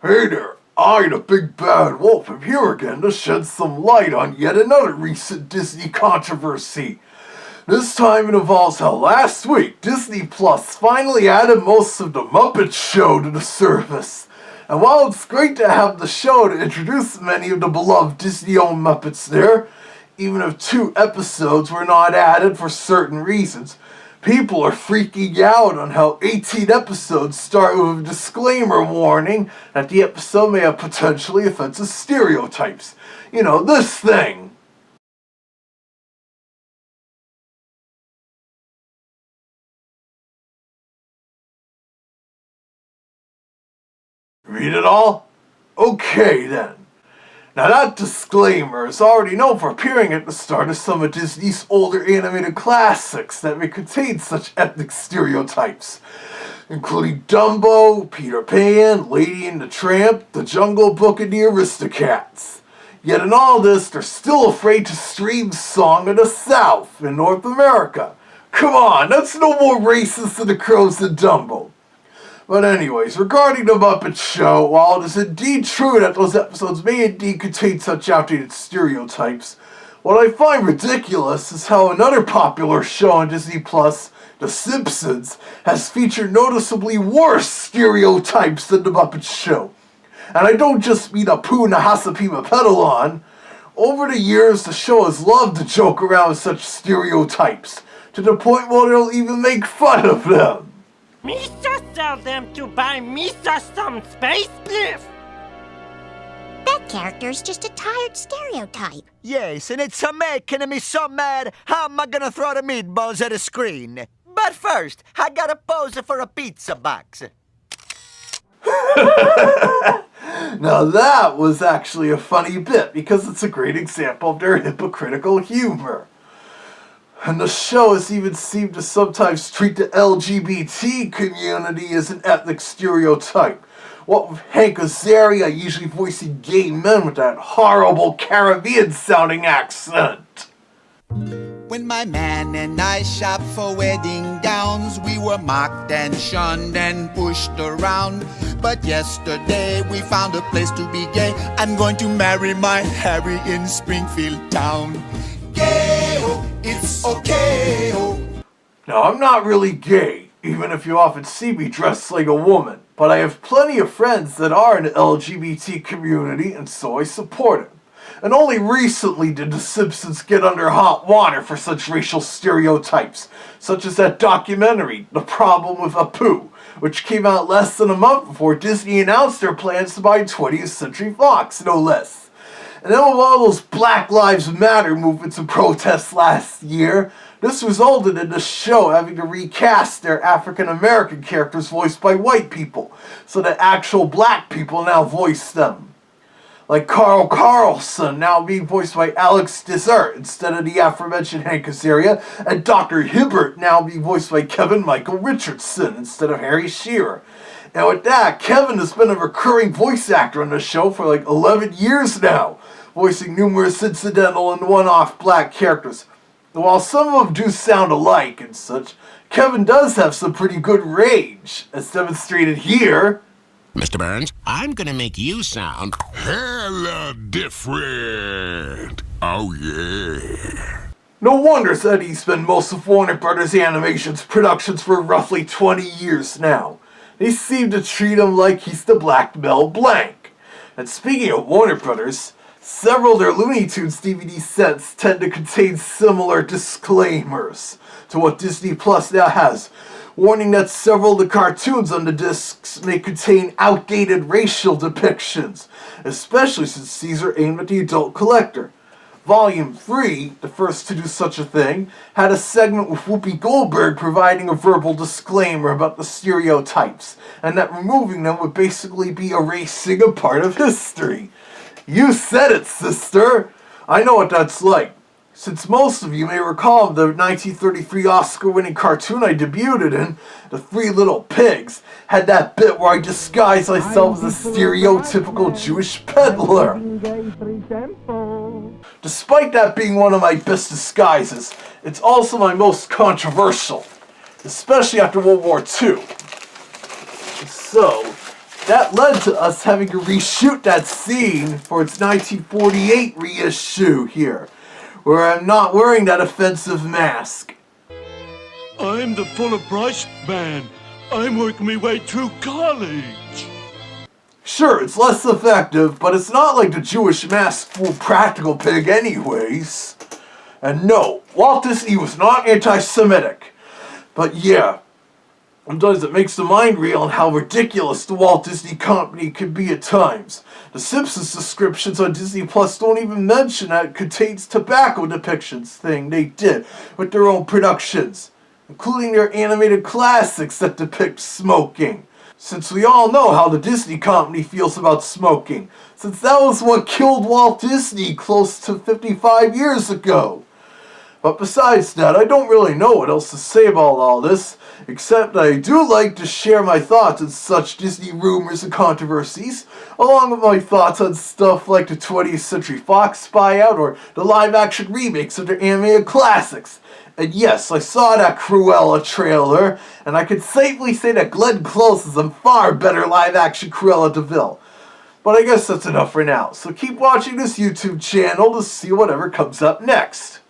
Hey there, I, the Big Bad Wolf, am here again to shed some light on yet another recent Disney controversy. This time it involves how last week Disney Plus finally added most of the Muppet Show to the service. And while it's great to have the show to introduce many of the beloved Disney-owned Muppets there, even if 2 episodes were not added for certain reasons, people are freaking out on how 18 episodes start with a disclaimer warning that the episode may have potentially offensive stereotypes. You know, this thing. Read it all? Okay then. Now that disclaimer is already known for appearing at the start of some of Disney's older animated classics that may contain such ethnic stereotypes, including Dumbo, Peter Pan, Lady and the Tramp, The Jungle Book, and the Aristocats. Yet in all this, they're still afraid to stream Song of the South in North America. Come on, that's no more racist to the Crows than Dumbo. But anyways, regarding the Muppet Show, while it is indeed true that those episodes may indeed contain such outdated stereotypes, what I find ridiculous is how another popular show on Disney Plus, The Simpsons, has featured noticeably worse stereotypes than the Muppet Show. And I don't just mean Apu and Hasapima Pedalon. Over the years, the show has loved to joke around with such stereotypes, to the point where they'll even make fun of them. Mr. Tell them to buy Mr. some space bliff. That character's just a tired stereotype. Yes, and it's making me so mad, how am I gonna throw the meatballs at the screen? But first, I gotta pose for a pizza box. Now that was actually a funny bit, because it's a great example of their hypocritical humor. And the show has even seemed to sometimes treat the LGBT community as an ethnic stereotype. What with Hank Azaria usually voicing gay men with that horrible Caribbean-sounding accent. When my man and I shopped for wedding gowns, we were mocked and shunned and pushed around. But yesterday we found a place to be gay. I'm going to marry my Harry in Springfield town. Gay-o, it's okay-o. Now, I'm not really gay, even if you often see me dressed like a woman, but I have plenty of friends that are in the LGBT community, and so I support it. And only recently did The Simpsons get under hot water for such racial stereotypes, such as that documentary, The Problem with Apu, which came out less than a month before Disney announced their plans to buy 20th Century Fox, no less. And then with all those Black Lives Matter movements and protests last year, this resulted in the show having to recast their African-American characters voiced by white people, so that actual black people now voice them. Like Carl Carlson now being voiced by Alex Dessert instead of the aforementioned Hank Azaria, and Dr. Hibbert now being voiced by Kevin Michael Richardson instead of Harry Shearer. And with that, Kevin has been a recurring voice actor on the show for like 11 years now, voicing numerous incidental and one-off black characters. And while some of them do sound alike and such, Kevin does have some pretty good range, as demonstrated here. Mr. Burns, I'm gonna make you sound hella different. Oh yeah. No wonder Eddie's spent most of Warner Brothers Animation's productions for roughly 20 years now. They seem to treat him like he's the Black Mel Blanc. And speaking of Warner Brothers, several of their Looney Tunes DVD sets tend to contain similar disclaimers to what Disney Plus now has, warning that several of the cartoons on the discs may contain outdated racial depictions, especially since these are aimed at the adult collector. Volume 3, the first to do such a thing, had a segment with Whoopi Goldberg providing a verbal disclaimer about the stereotypes, and that removing them would basically be erasing a part of history. You said it, sister! I know what that's like. Since most of you may recall the 1933 Oscar-winning cartoon I debuted in, The Three Little Pigs, had that bit where I disguised myself as a stereotypical Jewish peddler. Despite that being one of my best disguises, it's also my most controversial, especially after World War II. So, That led to us having to reshoot that scene for its 1948 reissue here, where I'm not wearing that offensive mask. I'm the full-of-brush man. I'm working my way through college. Sure, it's less effective, but it's not like the Jewish mask fooled Practical Pig anyways. And no, Walt Disney was not anti-Semitic. But yeah, sometimes it makes the mind reel on how ridiculous the Walt Disney Company can be at times. The Simpsons descriptions on Disney Plus don't even mention that it contains tobacco depictions thing they did with their own productions, including their animated classics that depict smoking. Since we all know how the Disney Company feels about smoking, since that was what killed Walt Disney close to 55 years ago. But besides that, I don't really know what else to say about all this, except I do like to share my thoughts on such Disney rumors and controversies, along with my thoughts on stuff like the 20th Century Fox buyout or the live-action remakes of their animated classics. And yes, I saw that Cruella trailer, and I can safely say that Glenn Close is a far better live-action Cruella de Vil. But I guess that's enough for now, so keep watching this YouTube channel to see whatever comes up next.